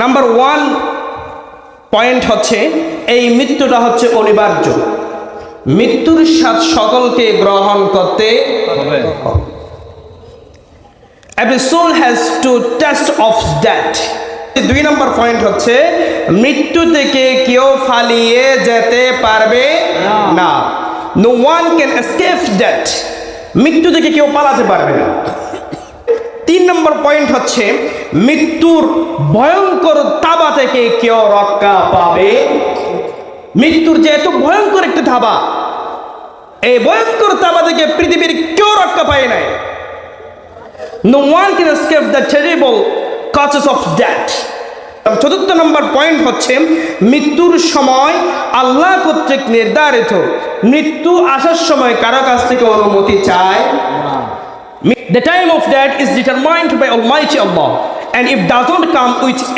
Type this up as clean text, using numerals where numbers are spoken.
Number 1 point হচ্ছে এই মৃত্যুটা হচ্ছে অনিবার্য। মৃত্যুর সাথে সকলকে গ্রহণ করতে হবে। Every soul has to taste of death. 2 number point হচ্ছে মৃত্যু থেকে কেউ পালিয়ে যেতে পারবে না। No one can escape death. মৃত্যু থেকে কেউ পালাতে পারবে না। 3 নম্বর পয়েন্ট হচ্ছে মৃত্যুর ভয়ঙ্কর থাবা থেকে কেউ রক্ষা পাবে। মৃত্যুর যে এত ভয়ঙ্কর একটা থাবা, এই ভয়ঙ্কর থাবা থেকে পৃথিবীর কেউ রক্ষা পায় নাই। No one can escape the terrible causes of death. 4 number point হচ্ছে মৃত্যুর সময় আল্লাহ কর্তৃক নির্ধারিত। মৃত্যু আসার সময় কারো কাছ থেকে অনুমতি চায় না। The time of death is determined by Almighty Allah, and if does not come with